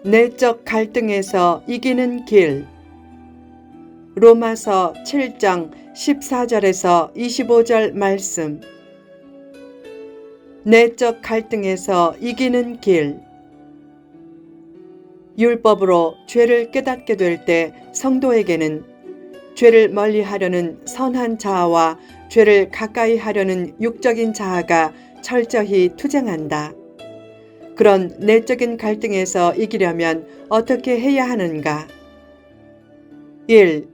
내적 갈등에서 이기는 길. 로마서 7장 14절에서 25절 말씀. 내적 갈등에서 이기는 길. 율법으로 죄를 깨닫게 될 때 성도에게는 죄를 멀리하려는 선한 자아와 죄를 가까이 하려는 육적인 자아가 철저히 투쟁한다. 그런 내적인 갈등에서 이기려면 어떻게 해야 하는가? 1.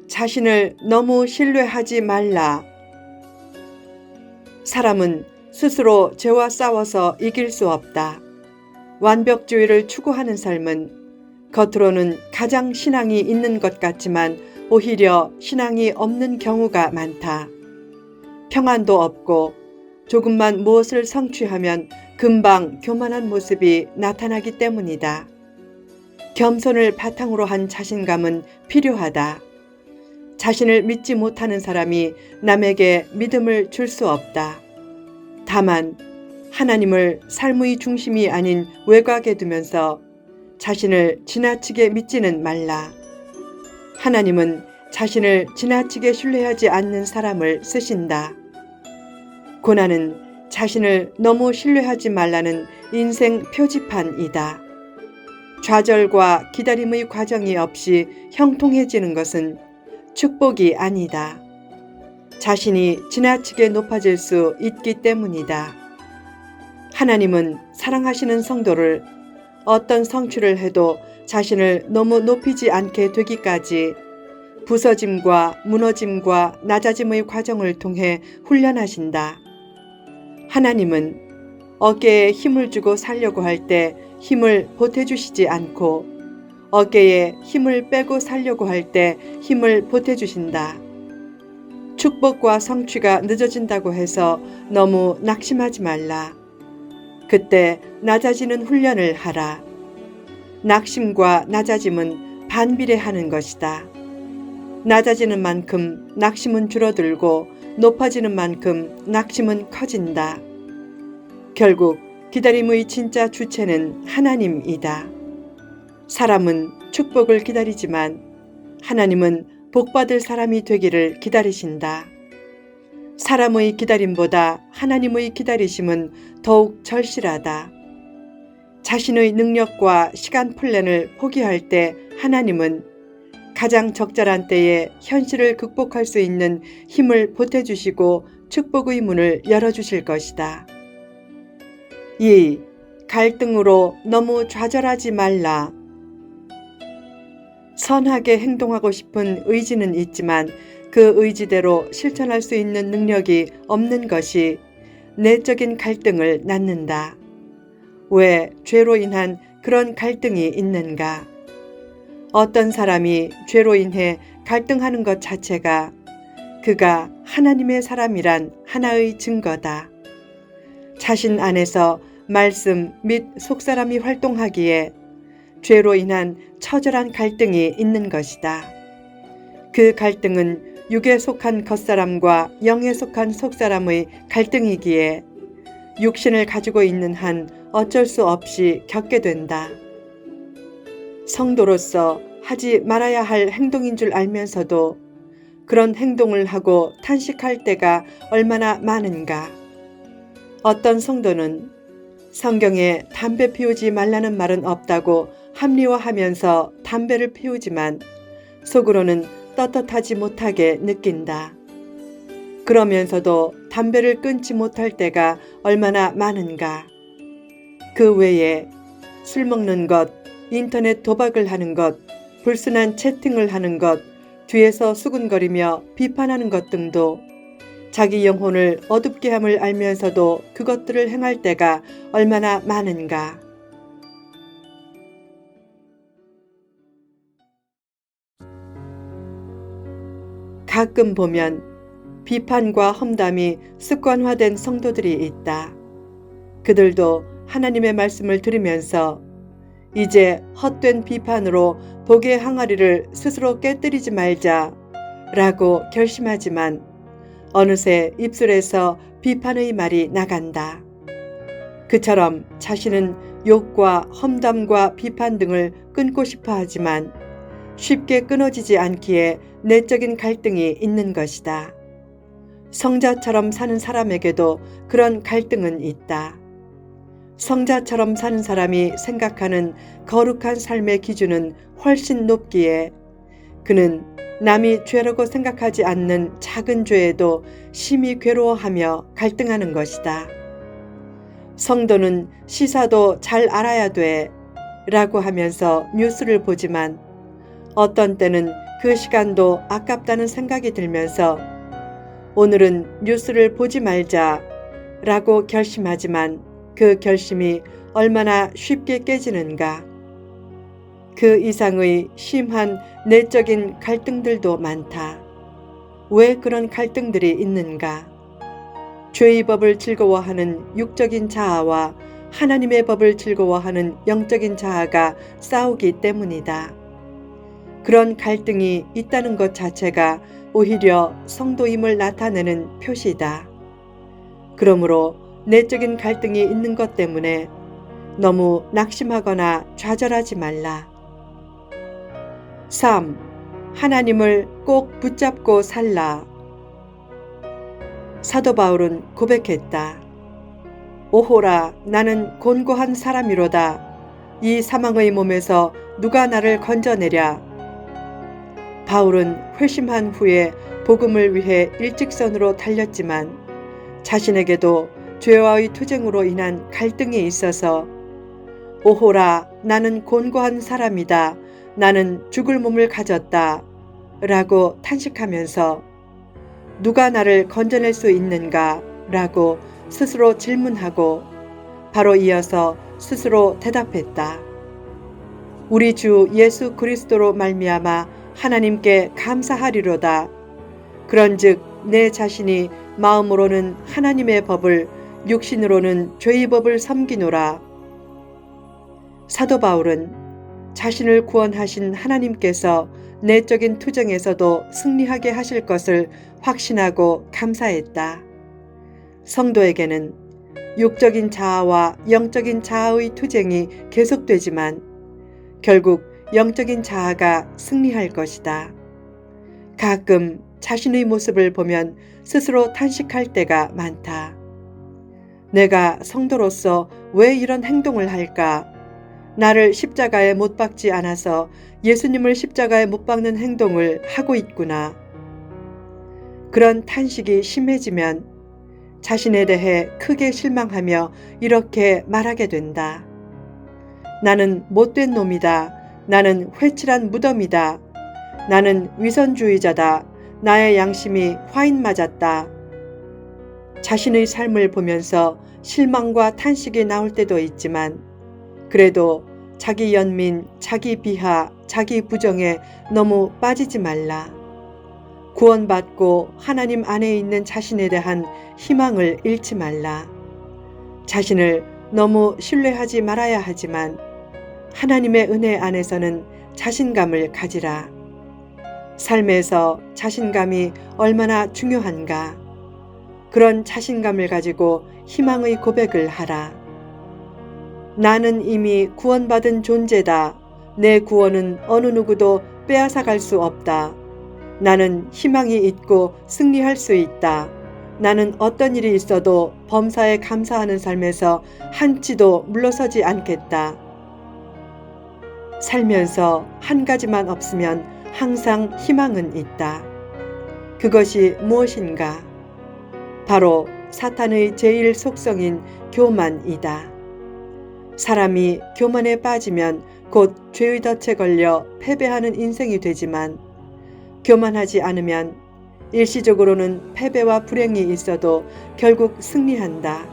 자신을 너무 신뢰하지 말라. 사람은 스스로 죄와 싸워서 이길 수 없다. 완벽주의를 추구하는 삶은 겉으로는 가장 신앙이 있는 것 같지만 오히려 신앙이 없는 경우가 많다. 평안도 없고 조금만 무엇을 성취하면 금방 교만한 모습이 나타나기 때문이다. 겸손을 바탕으로 한 자신감은 필요하다. 자신을 믿지 못하는 사람이 남에게 믿음을 줄 수 없다. 다만 하나님을 삶의 중심이 아닌 외곽에 두면서 자신을 지나치게 믿지는 말라. 하나님은 자신을 지나치게 신뢰하지 않는 사람을 쓰신다. 고난은 자신을 너무 신뢰하지 말라는 인생 표지판이다. 좌절과 기다림의 과정이 없이 형통해지는 것은 축복이 아니다. 자신이 지나치게 높아질 수 있기 때문이다. 하나님은 사랑하시는 성도를 어떤 성취를 해도 자신을 너무 높이지 않게 되기까지 부서짐과 무너짐과 낮아짐의 과정을 통해 훈련하신다. 하나님은 어깨에 힘을 주고 살려고 할 때 힘을 보태주시지 않고 어깨에 힘을 빼고 살려고 할 때 힘을 보태주신다. 축복과 성취가 늦어진다고 해서 너무 낙심하지 말라. 그때 낮아지는 훈련을 하라. 낙심과 낮아짐은 반비례하는 것이다. 낮아지는 만큼 낙심은 줄어들고 높아지는 만큼 낙심은 커진다. 결국 기다림의 진짜 주체는 하나님이다. 사람은 축복을 기다리지만 하나님은 복받을 사람이 되기를 기다리신다. 사람의 기다림보다 하나님의 기다리심은 더욱 절실하다. 자신의 능력과 시간 플랜을 포기할 때 하나님은 가장 적절한 때에 현실을 극복할 수 있는 힘을 보태주시고 축복의 문을 열어주실 것이다. 2. 갈등으로 너무 좌절하지 말라. 선하게 행동하고 싶은 의지는 있지만 그 의지대로 실천할 수 있는 능력이 없는 것이 내적인 갈등을 낳는다. 왜 죄로 인한 그런 갈등이 있는가? 어떤 사람이 죄로 인해 갈등하는 것 자체가 그가 하나님의 사람이란 하나의 증거다. 자신 안에서 말씀 및 속사람이 활동하기에 죄로 인한 처절한 갈등이 있는 것이다. 그 갈등은 육에 속한 겉사람과 영에 속한 속사람의 갈등이기에 육신을 가지고 있는 한 어쩔 수 없이 겪게 된다. 성도로서 하지 말아야 할 행동인 줄 알면서도 그런 행동을 하고 탄식할 때가 얼마나 많은가. 어떤 성도는 성경에 담배 피우지 말라는 말은 없다고 합리화하면서 담배를 피우지만 속으로는 떳떳하지 못하게 느낀다. 그러면서도 담배를 끊지 못할 때가 얼마나 많은가. 그 외에 술 먹는 것, 인터넷 도박을 하는 것, 불순한 채팅을 하는 것, 뒤에서 수군거리며 비판하는 것 등도 자기 영혼을 어둡게 함을 알면서도 그것들을 행할 때가 얼마나 많은가. 가끔 보면 비판과 험담이 습관화된 성도들이 있다. 그들도 하나님의 말씀을 들으면서 이제 헛된 비판으로 복의 항아리를 스스로 깨뜨리지 말자 라고 결심하지만 어느새 입술에서 비판의 말이 나간다. 그처럼 자신은 욕과 험담과 비판 등을 끊고 싶어 하지만 쉽게 끊어지지 않기에 내적인 갈등이 있는 것이다. 성자처럼 사는 사람에게도 그런 갈등은 있다. 성자처럼 사는 사람이 생각하는 거룩한 삶의 기준은 훨씬 높기에 그는 남이 죄라고 생각하지 않는 작은 죄에도 심히 괴로워하며 갈등하는 것이다. 성도는 시사도 잘 알아야 돼 라고 하면서 뉴스를 보지만 어떤 때는 그 시간도 아깝다는 생각이 들면서 오늘은 뉴스를 보지 말자 라고 결심하지만 그 결심이 얼마나 쉽게 깨지는가. 그 이상의 심한 내적인 갈등들도 많다. 왜 그런 갈등들이 있는가? 죄의 법을 즐거워하는 육적인 자아와 하나님의 법을 즐거워하는 영적인 자아가 싸우기 때문이다. 그런 갈등이 있다는 것 자체가 오히려 성도임을 나타내는 표시다. 그러므로 내적인 갈등이 있는 것 때문에 너무 낙심하거나 좌절하지 말라. 3. 하나님을 꼭 붙잡고 살라. 사도 바울은 고백했다. 오호라, 나는 곤고한 사람이로다. 이 사망의 몸에서 누가 나를 건져내랴. 바울은 회심한 후에 복음을 위해 일직선으로 달렸지만 자신에게도 죄와의 투쟁으로 인한 갈등이 있어서 오호라, 나는 곤고한 사람이다. 나는 죽을 몸을 가졌다. 라고 탄식하면서 누가 나를 건져낼 수 있는가? 라고 스스로 질문하고 바로 이어서 스스로 대답했다. 우리 주 예수 그리스도로 말미암아 하나님께 감사하리로다. 그런즉 내 자신이 마음으로는 하나님의 법을 육신으로는 죄의 법을 섬기노라. 사도 바울은 자신을 구원하신 하나님께서 내적인 투쟁에서도 승리하게 하실 것을 확신하고 감사했다. 성도에게는 육적인 자아와 영적인 자아의 투쟁이 계속되지만 결국 영적인 자아가 승리할 것이다. 가끔 자신의 모습을 보면 스스로 탄식할 때가 많다. 내가 성도로서 왜 이런 행동을 할까? 나를 십자가에 못 박지 않아서 예수님을 십자가에 못 박는 행동을 하고 있구나. 그런 탄식이 심해지면 자신에 대해 크게 실망하며 이렇게 말하게 된다. 나는 못된 놈이다. 나는 회칠한 무덤이다. 나는 위선주의자다. 나의 양심이 화인 맞았다. 자신의 삶을 보면서 실망과 탄식이 나올 때도 있지만 그래도 자기 연민, 자기 비하, 자기 부정에 너무 빠지지 말라. 구원받고 하나님 안에 있는 자신에 대한 희망을 잃지 말라. 자신을 너무 신뢰하지 말아야 하지만 하나님의 은혜 안에서는 자신감을 가지라. 삶에서 자신감이 얼마나 중요한가. 그런 자신감을 가지고 희망의 고백을 하라. 나는 이미 구원받은 존재다. 내 구원은 어느 누구도 빼앗아갈 수 없다. 나는 희망이 있고 승리할 수 있다. 나는 어떤 일이 있어도 범사에 감사하는 삶에서 한치도 물러서지 않겠다. 살면서 한 가지만 없으면 항상 희망은 있다. 그것이 무엇인가? 바로 사탄의 제일 속성인 교만이다. 사람이 교만에 빠지면 곧 죄의 덫에 걸려 패배하는 인생이 되지만 교만하지 않으면 일시적으로는 패배와 불행이 있어도 결국 승리한다.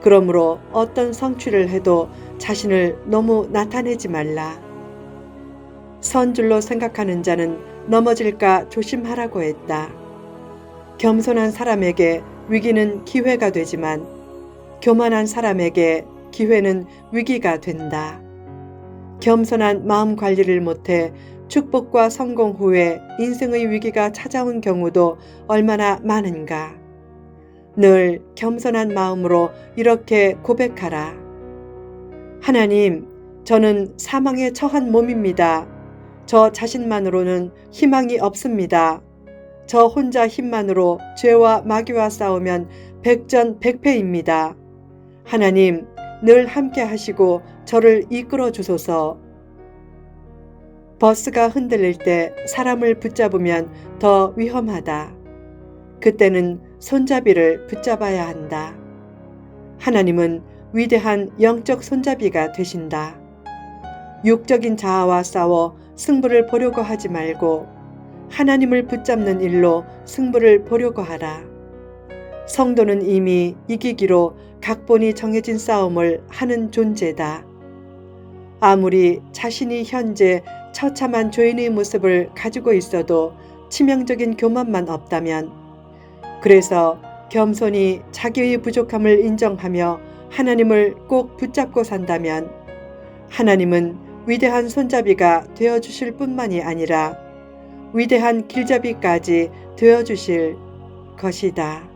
그러므로 어떤 성취를 해도 자신을 너무 나타내지 말라. 선줄로 생각하는 자는 넘어질까 조심하라고 했다. 겸손한 사람에게 위기는 기회가 되지만 교만한 사람에게 기회는 위기가 된다. 겸손한 마음 관리를 못해 축복과 성공 후에 인생의 위기가 찾아온 경우도 얼마나 많은가. 늘 겸손한 마음으로 이렇게 고백하라. 하나님, 저는 사망에 처한 몸입니다. 저 자신만으로는 희망이 없습니다. 저 혼자 힘만으로 죄와 마귀와 싸우면 백전백패입니다. 하나님, 늘 함께 하시고 저를 이끌어 주소서. 버스가 흔들릴 때 사람을 붙잡으면 더 위험하다. 그때는 손잡이를 붙잡아야 한다. 하나님은 위대한 영적 손잡이가 되신다. 육적인 자아와 싸워 승부를 보려고 하지 말고 하나님을 붙잡는 일로 승부를 보려고 하라. 성도는 이미 이기기로 각본이 정해진 싸움을 하는 존재다. 아무리 자신이 현재 처참한 죄인의 모습을 가지고 있어도 치명적인 교만만 없다면, 그래서 겸손히 자기의 부족함을 인정하며 하나님을 꼭 붙잡고 산다면 하나님은 위대한 손잡이가 되어주실 뿐만이 아니라 위대한 길잡이까지 되어주실 것이다.